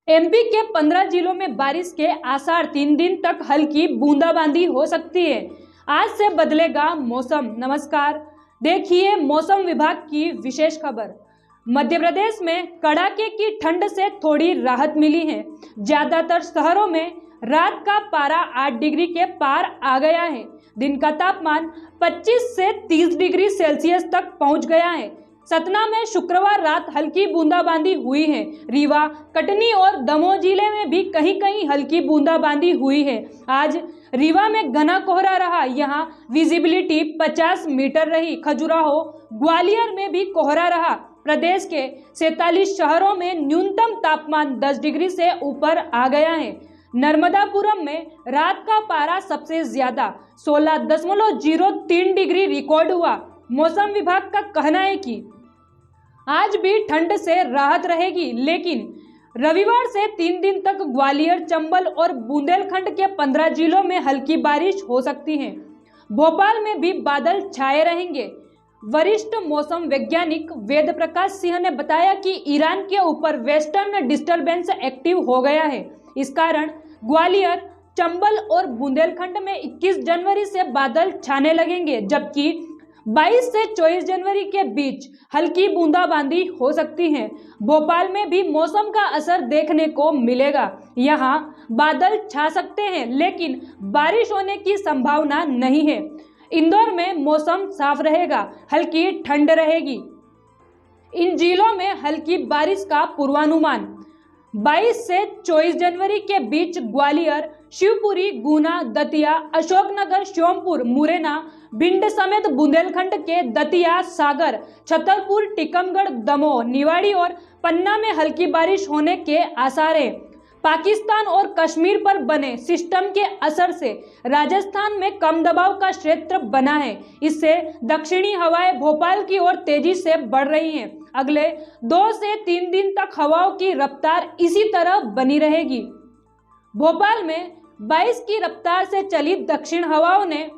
MP के 15 जिलों में बारिश के आसार, 3 दिन तक हल्की बूंदाबांदी हो सकती है। आज से बदलेगा मौसम। नमस्कार, देखिए मौसम विभाग की विशेष खबर। मध्य प्रदेश में कड़ाके की ठंड से थोड़ी राहत मिली है। ज्यादातर शहरों में रात का पारा 8 डिग्री के पार आ गया है। दिन का तापमान 25 से 30 डिग्री सेल्सियस तक पहुंच गया है। सतना में शुक्रवार रात हल्की बूंदाबांदी हुई है। रीवा, कटनी और दमोह जिले में भी कहीं कहीं हल्की बूंदाबांदी हुई है। आज रीवा में घना कोहरा रहा, यहां विजिबिलिटी 50 मीटर रही। खजुराहो, ग्वालियर में भी कोहरा रहा। प्रदेश के 47 शहरों में न्यूनतम तापमान 10 डिग्री से ऊपर आ गया है। नर्मदापुरम में रात का पारा सबसे ज्यादा 16.03 डिग्री रिकॉर्ड हुआ। मौसम विभाग का कहना है कि आज भी ठंड से राहत रहेगी, लेकिन रविवार से 3 दिन तक ग्वालियर, चंबल और बुंदेलखंड के 15 जिलों में हल्की बारिश हो सकती है। भोपाल में भी बादल छाए रहेंगे। वरिष्ठ मौसम वैज्ञानिक वेद प्रकाश सिंह ने बताया कि ईरान के ऊपर वेस्टर्न डिस्टर्बेंस एक्टिव हो गया है। इस कारण ग्वालियर, चंबल और बुंदेलखंड में 21 जनवरी से बादल छाने लगेंगे, जबकि 22 से 24 जनवरी के बीच हल्की बूंदाबांदी हो सकती है। भोपाल में भी मौसम का असर देखने को मिलेगा। यहां बादल छा सकते हैं, लेकिन बारिश होने की संभावना नहीं है। इंदौर में मौसम साफ रहेगा, हल्की ठंड रहेगी। इन जिलों में हल्की बारिश का पूर्वानुमान। 22 से 24 जनवरी के बीच ग्वालियर, शिवपुरी, गुना, दतिया, अशोकनगर, श्योमपुर, मुरैना, भिंड समेत बुंदेलखंड के दतिया, सागर, छतरपुर, टीकमगढ़, दमोह, निवाड़ी और पन्ना में हल्की बारिश होने के आसार है। पाकिस्तान और कश्मीर पर बने सिस्टम के असर से राजस्थान में कम दबाव का क्षेत्र बना है। इससे दक्षिणी हवाएं भोपाल की ओर तेजी से बढ़ रही हैं। अगले 2 से 3 दिन तक हवाओं की रफ्तार इसी तरह बनी रहेगी। भोपाल में 22 की रफ्तार से चली दक्षिण हवाओं ने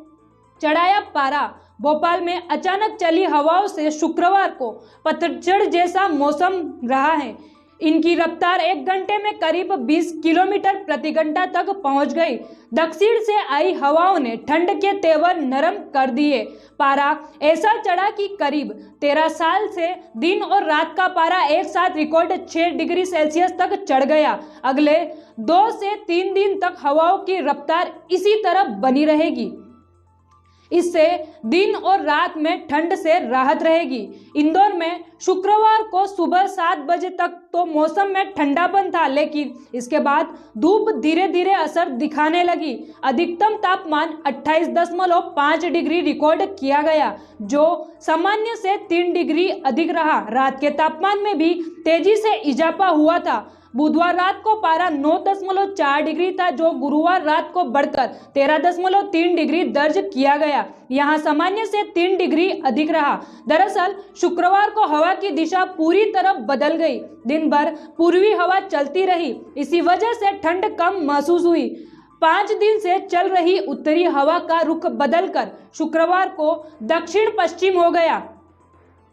चढ़ाया पारा। भोपाल में अचानक चली हवाओं से शुक्रवार को पतझड़ जैसा मौसम रहा है। इनकी रफ्तार 1 घंटे में करीब 20 किलोमीटर प्रति घंटा तक पहुंच गई। दक्षिण से आई हवाओं ने ठंड के तेवर नरम कर दिए। पारा ऐसा चढ़ा कि करीब 13 साल से दिन और रात का पारा एक साथ रिकॉर्ड 6 डिग्री सेल्सियस तक चढ़ गया। अगले 2 से 3 दिन तक हवाओं की रफ्तार इसी तरह बनी रहेगी। इससे दिन और रात में ठंड से राहत रहेगी। इंदौर में शुक्रवार को सुबह 7 बजे तक तो मौसम में ठंडापन था, लेकिन इसके बाद धूप धीरे धीरे असर दिखाने लगी। अधिकतम तापमान 28.5 डिग्री रिकॉर्ड किया गया, जो सामान्य से 3 डिग्री अधिक रहा। रात के तापमान में भी तेजी से इजाफा हुआ था। बुधवार रात को पारा 9.4 डिग्री था, जो गुरुवार रात को बढ़कर 13.3 डिग्री दर्ज किया गया। यहां सामान्य से 3 डिग्री अधिक रहा। दरअसल शुक्रवार को हवा की दिशा पूरी तरह बदल गई। दिन भर पूर्वी हवा चलती रही। इसी वजह से ठंड कम महसूस हुई। 5 दिन से चल रही उत्तरी हवा का रुख बदलकर शुक्रवार को दक्षिण पश्चिम हो गया।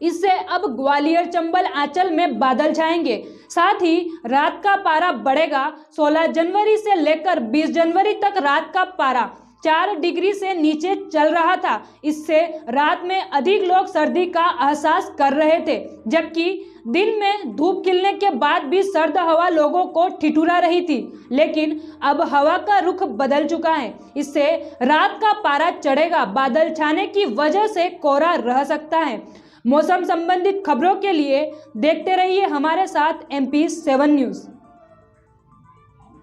इससे अब ग्वालियर, चंबल, आंचल में बादल छाएंगे। साथ ही रात का पारा बढ़ेगा। 16 जनवरी से लेकर 20 जनवरी तक रात का पारा 4 डिग्री से नीचे चल रहा था। इससे रात में अधिक लोग सर्दी का एहसास कर रहे थे, जबकि दिन में धूप खिलने के बाद भी सर्द हवा लोगों को ठिठुरा रही थी। लेकिन अब हवा का रुख बदल चुका है। इससे रात का पारा चढ़ेगा। बादल छाने की वजह से कोहरा रह सकता है। मौसम संबंधित खबरों के लिए देखते रहिए हमारे साथ MP7 न्यूज़।